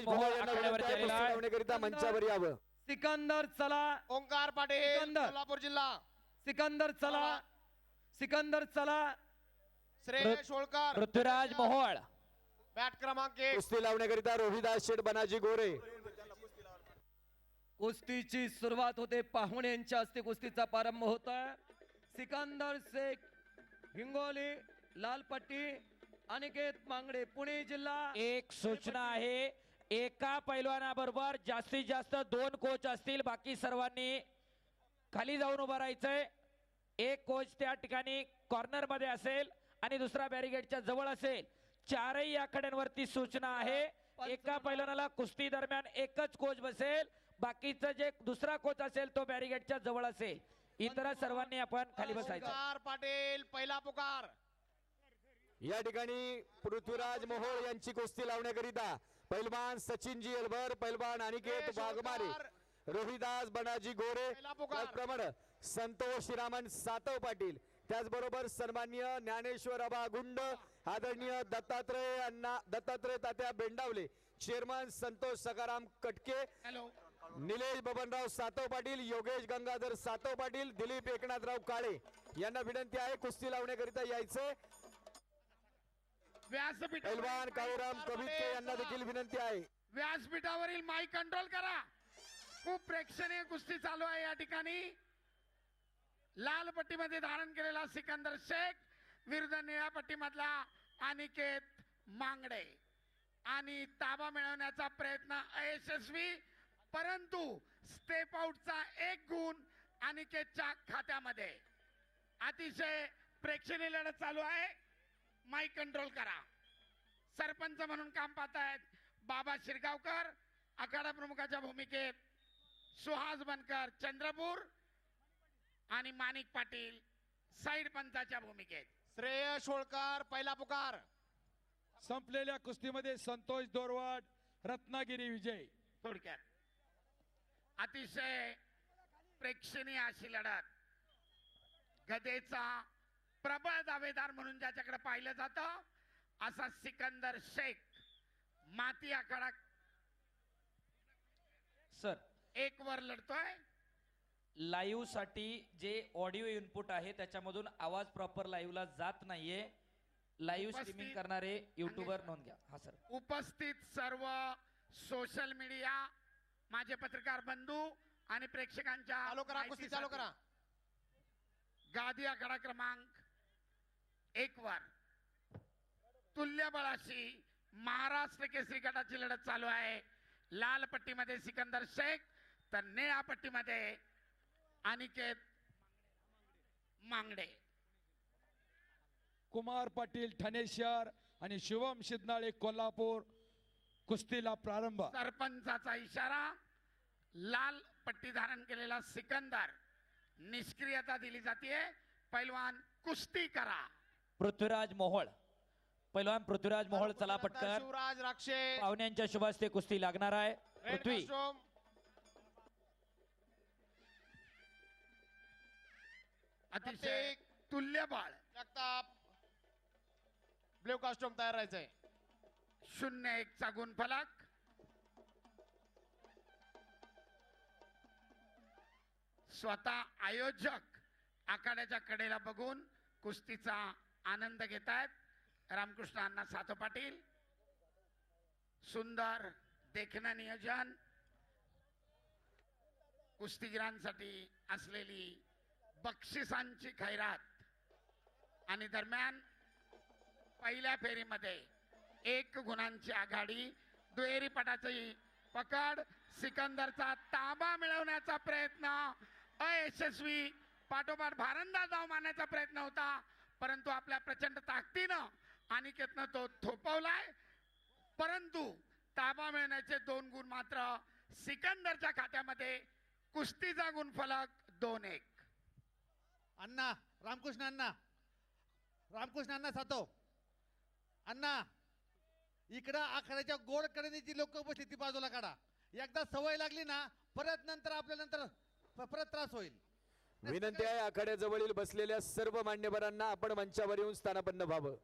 मोहोळ आखाड्यावरती आलेला आहे. लावण्याकरिता मंचावर यावं. सिकंदर चला, ओंकार पाटील सिकंदर. कोल्हापूर जिल्हा. सिकंदर चला, सिकंदर चला. श्रेयश होळकर पृथ्वीराज मोहोळ. बॅट क्रमांक 1. कुस्ती लावण्याकरिता रोहिदास शेठ बनाजी गोरे. कुस्तीची सुरुवात होते. पाहुणे यांच्या हस्ते कुस्तीचा प्रारंभ होतोय. सिकंदर शेख हिंगोली लाल पट्टी, अनिकेत मांगडे पुणे जिल्हा. एक सूचना आहे, एका पैलवानाबरोबर जास्तीत जास्त 2 कोच असतील. बाकी सर्वांनी खाली जाऊन उभं राहायचंय. एक कोच त्या ठिकाणी कॉर्नर मध्ये असेल आणि दुसरा बॅरिगेडच्या जवळ असेल. चारही आखाड्यांवरती सूचना आहे. एका पैलवानाला कुस्ती दरम्यान एकच कोच बसेल. बाकीचं जे दुसरा कोच असेल तो बॅरिगेडच्या जवळ असेल. इतर सर्वांनी आपण खाली बसायचं. ओंकार पाटील पहिला पुकार. या ठिकाणी पृथ्वीराज मोहोळ यांची कुस्ती लावण्याकरिता पैलवान सचिनजी अलभर, पैलवान अनिकेत वाघमारे, रोहिदास बनाजी गोरे, त्याचप्रमाणे संतोष श्रीरामन सातव पाटील, त्याचबरोबर सन्माननीय ज्ञानेश्वर अबा गुंड, आदरणीय दत्तात्रय तात्या बेंडावले, चेअरमन संतोष सकाराम कटके, निलेश बबनराव सातव पाटील, योगेश गंगाधर सातव पाटील, दिलीप एकनाथराव काळे यांना विनंती आहे कुस्ती लावण्याकरिता यायचे. पैलवान काळूराम कवितके यांना देखील विनंती आहे. व्यासपीठावरील माईक कंट्रोल करा. खूप प्रेक्षणीय कुस्ती चालू आहे या ठिकाणी. लाल पट्टीमध्ये धारण केलेला सिकंदर शेख विरुद्ध निळ्या पट्टीमधला अनिकेत मांगडे. आणि ताबा मिळवण्याचा प्रयत्न अयशस्वी, परंतु स्टेप आउटचा 1 गुण अनिकेतच्या खात्यामध्ये. अतिशय प्रेक्षणीय लढत चालू आहे. माईक कंट्रोल करा. सरपंच म्हणून काम पाहतायत बाबा शिरगावकर, आखाडा प्रमुखाच्या भूमिकेत सुहास बनकर चंद्रपूर आणि माणिक पाटील साईड पंचाच्या भूमिकेत. श्रेयश होळकर पहिला पुकार. संपलेल्या कुस्तीमध्ये संतोष दोरवाड रत्नागिरी विजय. थोडक्यात अतिशय प्रेक्षणीय अशी लढत. गदेचा प्रबळ दावेदार म्हणून ज्याच्याकडे पाहिलं जातं असा सिकंदर शेख माती आखाडा सर 1 वर लढतोय. लाईव्ह साठी जे ऑडिओ इनपुट आहे त्याच्यामधून आवाज प्रॉपर लाईव्हला जात नाहीये. लाईव्ह स्ट्रीमिंग करणारे युट्यूबर नोंद घ्या. हा सर. उपस्थित सर्व सोशल मीडिया माझे पत्रकार बंधू आणि प्रेक्षकांच्या चालू करा कुस्ती चालू करा. गादी आखाडा क्रमांक 1 वर तुल्यबळाशी महाराष्ट्र केसरी गटाची लढत चालू आहे. लाल पट्टीमध्ये सिकंदर शेख तर निळ्या पट्टीमध्ये अनिकेत मांगडे. कुमार पाटील ठाणे शहर आणि शिवम शिदनाळे कोल्हापूर. कुस्तीला प्रारंभ. सरपंचाचा इशारा. लाल पट्टी धारण केलेला सिकंदर निष्क्रियता दिली जाते. पैलवान कुस्ती करा. पृथ्वीराज मोहोळ. पैलवान पृथ्वीराज मोहोळ चला पटकन. शिवराज राक्षे पाहुण्यांच्या शुभ हस्ते कुस्ती लागणार आहे. रेड पृथ्वी कास्टोम. अतिशय तुल्यबळ. जगताप ब्ल्यू कास्टोम तयार राहायचंय. 0-1 चा गुणफलक. स्वतः आयोजक आखाड्याच्या कडेला बघून कुस्तीचा आनंद घेत आहेत. रामकृष्ण अण्णा सातो पाटील. सुंदर देखणं नियोजन. कुस्तीगिरांसाठी असलेली बक्षिसांची खैरात. आणि दरम्यान पहिल्या फेरीमध्ये 1 गुणांची आघाडी. दुहेरी पटाची पकड. सिकंदरचा ताबा मिळवण्याचा प्रयत्न अयशस्वी. पाठोपाठ भारंदाज धाव मारण्याचा प्रयत्न होता, परंतु आपल्या प्रचंड ताकदीनं अनिकेतनं तो थोपवलाय. परंतु ताबा मिळवण्याचे 2 गुण मात्र सिकंदरच्या खात्यामध्ये. कुस्तीचा गुणफलक 2-1. अण्णा रामकृष्ण अण्णा, रामकृष्ण अण्णा सातो अण्णा, इकडं आखाड्याच्या गोड कडेची लोक बसली ती बाजूला काढा. एकदा सवय लागली ना परत नंतर आपल्या नंतर परत त्रास होईल. विनंती आहे आखाड्याजवळील बसलेल्या सर्व मान्यवरांना आपण मंचावर येऊन स्थानापन्न व्हावं.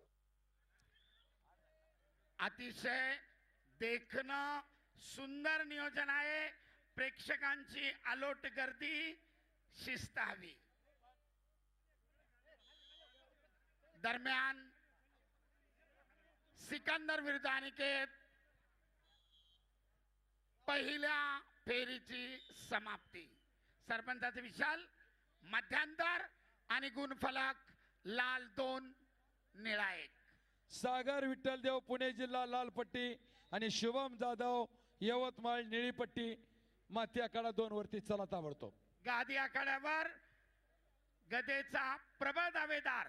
अतिशय देखणं सुंदर नियोजन आहे. प्रेक्षकांची अलोट गर्दी, शिस्त हवी. दरम्यान सिकंदर विरुद्ध अनिकेत, पहिल्या फेरीची समाप्ती. सरपंचाचे विशाल, मध्यांतर आणि गुणफलक लाल 2 निळा 1. सागर विठ्ठलदेव पुणे जिल्हा लाल पट्टी आणि शुभम जाधव यवतमाळ निळी पट्टी. माती आखाडा 2 वरती चला ताबडतोब. गादी आखाड्यावर गदेचा प्रबळ दावेदार,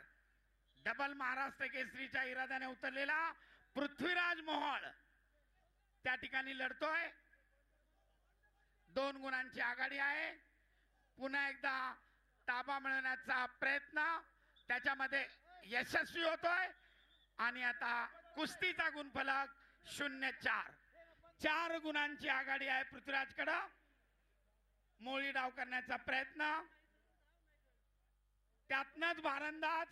डबल महाराष्ट्र केसरीच्या इराद्याने उतरलेला पृथ्वीराज मोहोळ त्या ठिकाणी लढतोय. 2 गुणांची आघाडी आहे. पुन्हा एकदा ताबा मिळवण्याचा प्रयत्न त्याच्यामध्ये यशस्वी होतोय. आणि आता कुस्तीचा गुणफलक 0-4. 4 गुणांची आघाडी आहे पृथ्वीराजकडं. मोळी डाव करण्याचा प्रयत्न, त्यातनच भारंदाज.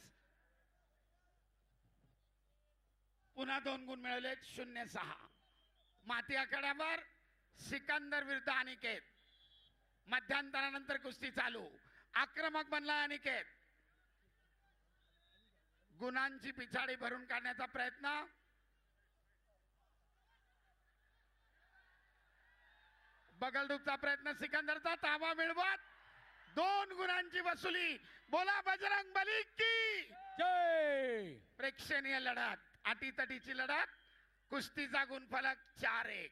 पुन्हा 2 गुण मिळवले. 0-6. माती आखाड्यावर सिकंदर विरुद्ध अनिकेत. मध्यांतरानंतर कुस्ती चालू. आक्रमक बनला अनिकेत. गुणांची पिछाडी भरून काढण्याचा प्रयत्न. बगलडूबचा प्रयत्न सिकंदरचा. ताबा मिळवत 2 गुणांची वसुली. बोला बजरंग बली की जय. प्रेक्षणीय लढत, अटीतटीची लढत. कुस्तीचा गुणफलक 4-1.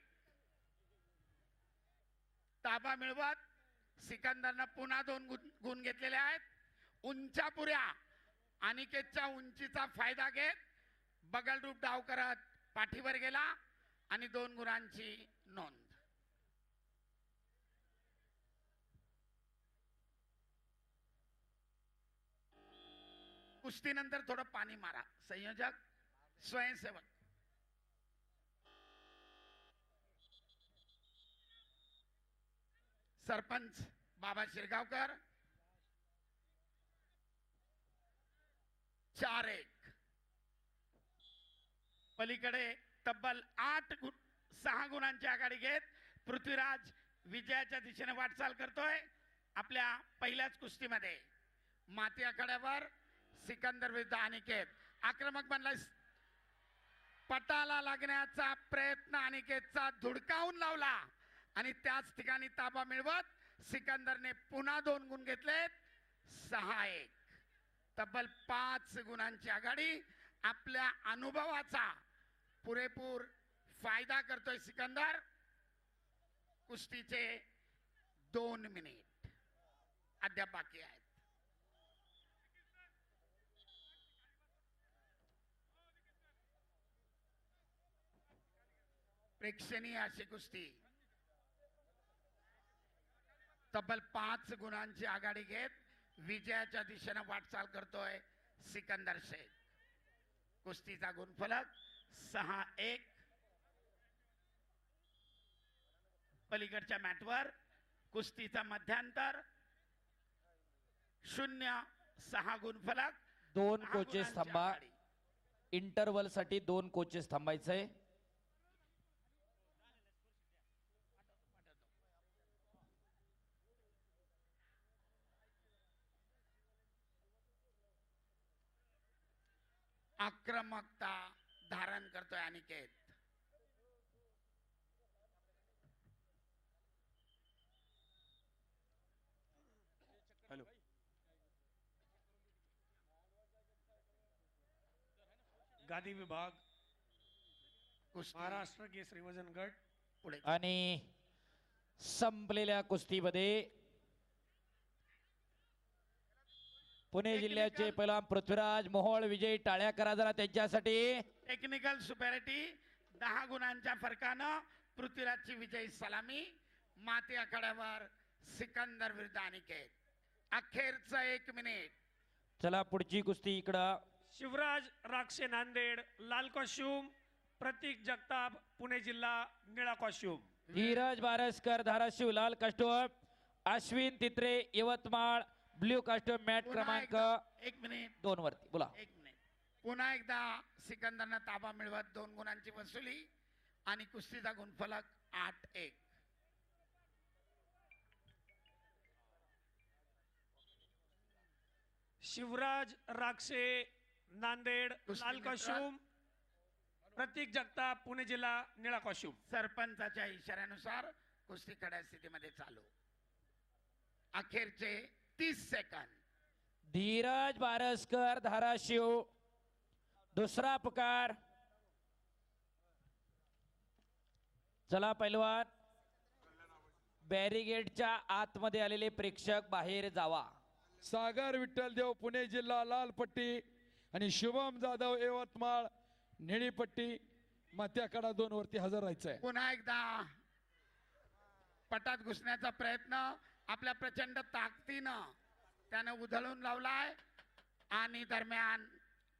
ताबा मिळवत सिकंदरनं पुन्हा 2 गुण घेतलेले आहेत. उंचापुऱ्या अनिकेतच्या उंचीचा फायदा घेत बगलरूप डाव करत पाठीवर गेला आणि 2 गुणांची नोंद. कुस्तीनंतर थोडं पाणी मारा. संयोजक, स्वयंसेवक. सरपंच बाबा शिरगावकर. 4-1. पलीकडे तब्बल 6 गुणांची आघाडी घेत पृथ्वीराज विजयाच्या दिशेने वाटचाल करतोय. आपल्या पहिल्याच कुस्तीमध्ये माती आखाड्यावर सिकंदर विरुद्ध अनिकेत. आक्रमक बनलाय. पटाला लागण्याचा प्रयत्न अनिकेतचा धुडकावून लावला आणि त्याच ठिकाणी ताबा मिळवत सिकंदरने पुन्हा 2 गुण घेतलेत. 6-1. तब्बल 5 गुणांची आघाडी. आपल्या अनुभवाचा पुरेपूर फायदा करतोय सिकंदर. कुस्तीचे 2 मिनिट अद्याप बाकी आहेत. प्रेक्षणीय अशी कुस्ती. तब्बल 5 गुणांची आघाडी घेत विजयाच्या दिशेने वाटचाल करतोय सिकंदर शेख. कुस्तीचा गुणफलक 6-1. पलीकडच्या मॅटवर कुस्तीचा मध्यांतर 0-6 गुणफलक. 2 कोचेस थांबा. इंटरव्हल साठी 2 कोचेस थांबायचंय. आक्रमकता धारण करतोय अनिकेत. गादी विभाग कुस्ती महाराष्ट्र केसरी वजन गट पुढे. आणि संपलेल्या कुस्तीमध्ये पुणे जिल्ह्याचे पैलवान पृथ्वीराज मोहोळ विजयी. टाळ्या करा जरा त्यांच्यासाठी. टेक्निकल सुपॅरिटी 10 गुणांच्या फरकानं पृथ्वीराजची विजयी सलामी. माती आखाड्यावर सिकंदर विरुद्ध अनिकेत. अखेरचं 1 मिनिट. चला पुढची कुस्ती इकडं. शिवराज राक्षे नांदेड लाल कॉस्ट्यूम, प्रतीक जगताप पुणे जिल्हा निळा कॉस्ट्यूम. धीरज बारसकर धाराशिव लाल costume, Ashwin Titre Yavatmal blue costume. Mat पुन्हा क्रमांक एकदा 1 मिनिट. 2 वरती. बोला. 1 मिनिट. पुन्हा एकदा सिकंदरनं ताबा मिळवत 2 गुणांची वसुली आणि कुस्तीचा गुणफलक 8-1. शिवराज राक्षे नांदेड कुस्ती लाल मित्र. कॉस्ट्युम, प्रतीक जगताप पुणे जिल्हा निळा कॉस्ट्युम. सरपंचाच्या इशाऱ्यानुसार कुस्ती कडा स्थितीमध्ये चालू. अखेरचे 30 सेकंद. धीरज बारसकर धाराशिव, दुसरा पुकार. चला पैलवान, बॅरिगेडच्या आतमध्ये आलेले प्रेक्षक बाहेर जावा. सागर विठ्ठल देव पुणे जिल्हा लाल पट्टी आणि शुभम जाधव यवतमाळ निळी पट्टी. मात्याकडा 2 वरती हजर राहायचंय. पुन्हा एकदा पटात घुसण्याचा प्रयत्न आपल्या प्रचंड ताकदीनं त्यानं उधळून लावलाय आणि दरम्यान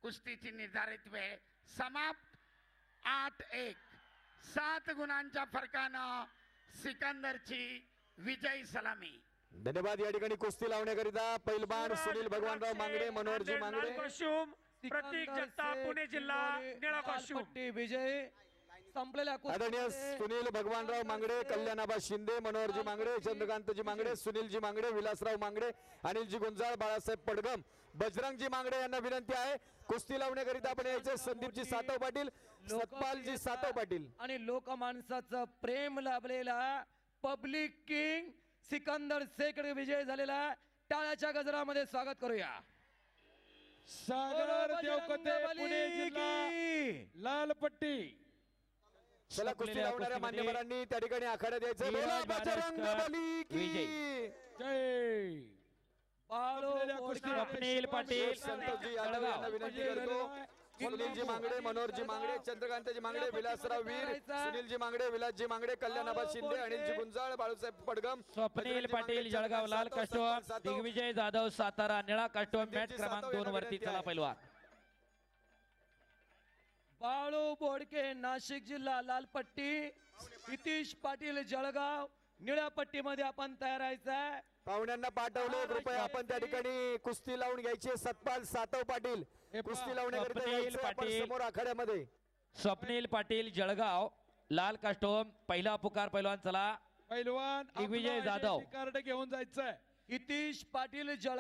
कुस्तीची निर्धारित वेळ समाप्त. 8-1. 7 गुणांच्या फरकानं सिकंदरची विजयी सलामी. धन्यवाद. या ठिकाणी कुस्ती लावण्याकरिता पैलवान सुनील भगवानराव मांगडे, मनोहरजी नांदेड मांगडे. लाल कॉस्ट्युम, प्रतीक सिकंदर जगताप शेख, पुणे जिल्हा हिंगोली, निळा लाल कॉस्ट्युम. पट्टी विजय. संपलेल्या आदरणीय कुस्तीमध्ये सुनील भगवानराव मांगडे, कल्याणाबा शिंदे, मनोहरजी मांगडे, चंद्रकांतजी मांगडे, सुनीलजी मांगडे, विलासराव मांगडे, अनिलजी गुंजाळ, बाळासाहेब पडगम, बजरंगजी मांगडे यांना विनंती आहे कुस्ती लावण्याकरिता आपण यायचं. संदीपजी सातव पाटील, सतपालजी सातव पाटील. आणि लोक माणसाचं प्रेम लाभलेला पब्लिक किंग सिकंदर शेख विजय झालेला. टाळ्याच्या गजरामध्ये स्वागत करूया. सागर देवकते पुणे जिल्हा लाल पट्टी. चला कुस्ती संपलेल्या लावणाऱ्या कुस्तीमध्ये मान्यवरांनी त्या ठिकाणी आखाड्यात यायचं. धीरज बोला बजरंग बारसकर, बली की विजय. जय. बाळू संपलेल्या बोडके, कुस्तीमध्ये स्वप्नील पाटील, संतोषजी यादव यांना विनंती करतो. सुनीलजी मांगडे, मनोहरजी मांगडे, चंद्रकांतजी मांगडे, विलासराव वीर, सुनीलजी मांगडे, विलासजी मांगडे, कल्याणाबा शिंदे, अनिलजी गुंजाळ, बाळासाहेब पडगम, स्वप्नील बजरंगजी पाटील मांगडे, जळगाव लाल सातव, कास्टोम, सातव, दिग्विजय जाधव सातारा निळा कास्टोम. मॅच संदीपजी क्रमांक सातव 2 यांना वरती. विनंती चला आहे. पैलवान. बाळू बोडके नाशिक जिल्हा लाल पट्टी, हितीश पाटील जळगाव निळ्या पट्टीमध्ये आपण तयार व्हायचंय. पाहुण्यांना पाठवले कृपया आपण त्या ठिकाणी कुस्ती लावून घ्यायची. सतपाल सातव पाटील कुस्ती लावण्याकरिता स्वप्नील यायचं आपण पाटील. समोर आखाड्यामध्ये. स्वप्नील पाटील जळगाव लाल कास्टोम, पहिला पुकार पैलवान. चला पैलवान दिग्विजय आपला जाधव. identity कार्ड घेऊन जायचंय. हितीश पाटील जळगाव